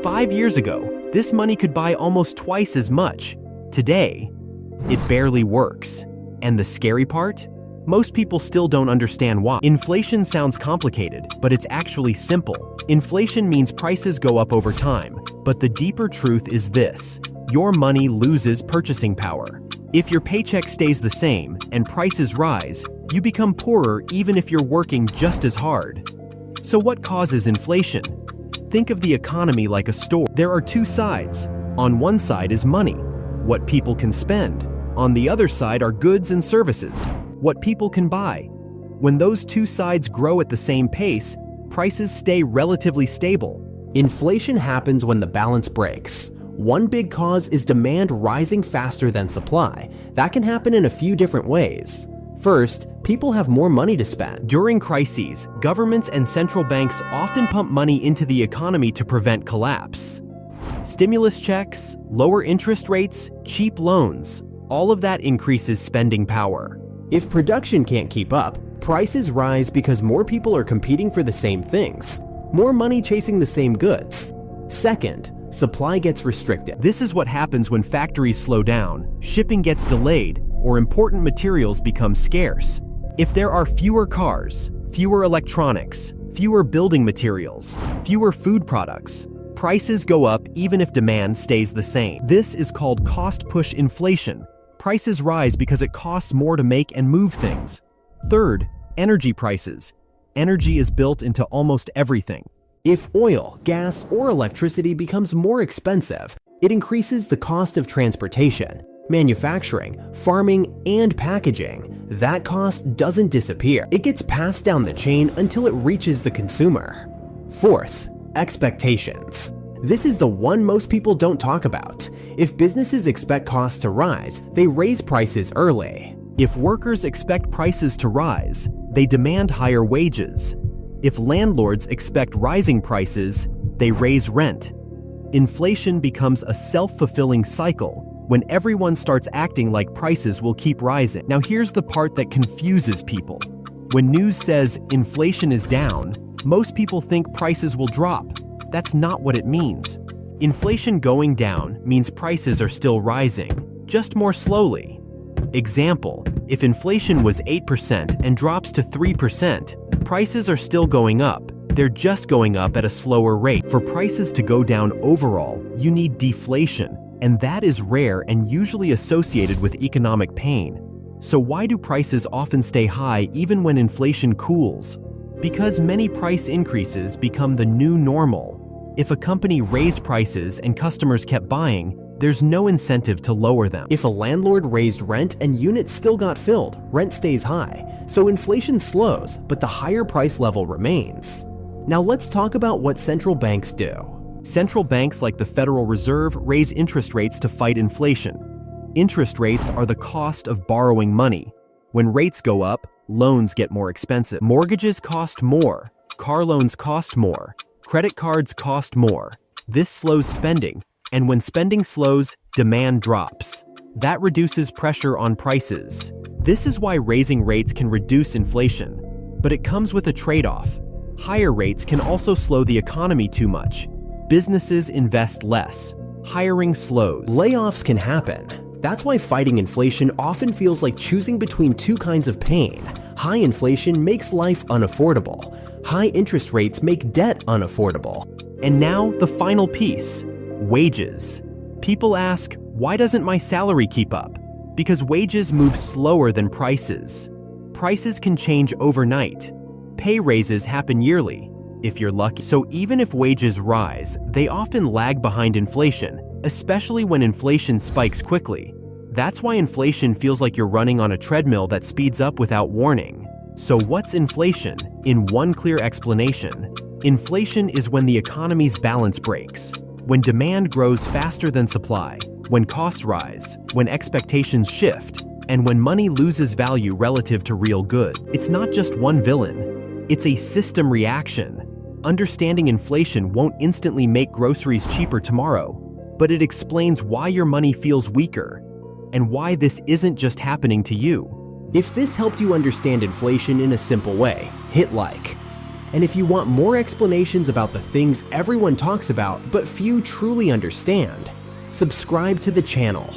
5 years ago, this money could buy almost twice as much. Today, it barely works. And the scary part? Most people still don't understand why. Inflation sounds complicated, but it's actually simple. Inflation means prices go up over time, but the deeper truth is this: your money loses purchasing power. If your paycheck stays the same and prices rise, you become poorer even if you're working just as hard. So what causes inflation? Think of the economy like a store. There are two sides. On one side is money, what people can spend. On the other side are goods and services, what people can buy. When those two sides grow at the same pace, prices stay relatively stable. Inflation happens when the balance breaks. One big cause is demand rising faster than supply. That can happen in a few different ways. First, people have more money to spend. During crises, governments and central banks often pump money into the economy to prevent collapse. Stimulus checks, lower interest rates, cheap loans, all of that increases spending power. If production can't keep up, prices rise because more people are competing for the same things, more money chasing the same goods. Second, supply gets restricted. This is what happens when factories slow down, shipping gets delayed, or important materials become scarce. If there are fewer cars, fewer electronics, fewer building materials, fewer food products, prices go up even if demand stays the same. This is called cost-push inflation. Prices rise because it costs more to make and move things. Third, energy prices. Energy is built into almost everything. If oil, gas, or electricity becomes more expensive, it increases the cost of transportation, manufacturing, farming, and packaging. That cost doesn't disappear. It gets passed down the chain until it reaches the consumer. Fourth, expectations. This is the one most people don't talk about. If businesses expect costs to rise, they raise prices early. If workers expect prices to rise, they demand higher wages. If landlords expect rising prices, they raise rent. Inflation becomes a self-fulfilling cycle when everyone starts acting like prices will keep rising. Now here's the part that confuses people. When news says inflation is down, most people think prices will drop. That's not what it means. Inflation going down means prices are still rising, just more slowly. Example, if inflation was 8% and drops to 3%, prices are still going up. They're just going up at a slower rate. For prices to go down overall, you need deflation, and that is rare and usually associated with economic pain. So why do prices often stay high even when inflation cools? Because many price increases become the new normal. If a company raised prices and customers kept buying, there's no incentive to lower them. If a landlord raised rent and units still got filled, rent stays high. So inflation slows, but the higher price level remains. Now let's talk about what central banks do. Central banks like the Federal Reserve raise interest rates to fight inflation. Interest rates are the cost of borrowing money. When rates go up, loans get more expensive. Mortgages cost more, car loans cost more, credit cards cost more. This slows spending, and when spending slows, demand drops. That reduces pressure on prices. This is why raising rates can reduce inflation, but it comes with a trade-off. Higher rates can also slow the economy too much. Businesses invest less. Hiring slows. Layoffs can happen. That's why fighting inflation often feels like choosing between two kinds of pain. High inflation makes life unaffordable. High interest rates make debt unaffordable. And now, the final piece. Wages. People ask, why doesn't my salary keep up? Because wages move slower than prices. Prices can change overnight. Pay raises happen yearly, if you're lucky. So even if wages rise, they often lag behind inflation, especially when inflation spikes quickly. That's why inflation feels like you're running on a treadmill that speeds up without warning. So what's inflation? In one clear explanation, inflation is when the economy's balance breaks. When demand grows faster than supply, when costs rise, when expectations shift, and when money loses value relative to real goods. It's not just one villain, it's a system reaction. Understanding inflation won't instantly make groceries cheaper tomorrow, but it explains why your money feels weaker, and why this isn't just happening to you. If this helped you understand inflation in a simple way, hit like. And if you want more explanations about the things everyone talks about but few truly understand, subscribe to the channel.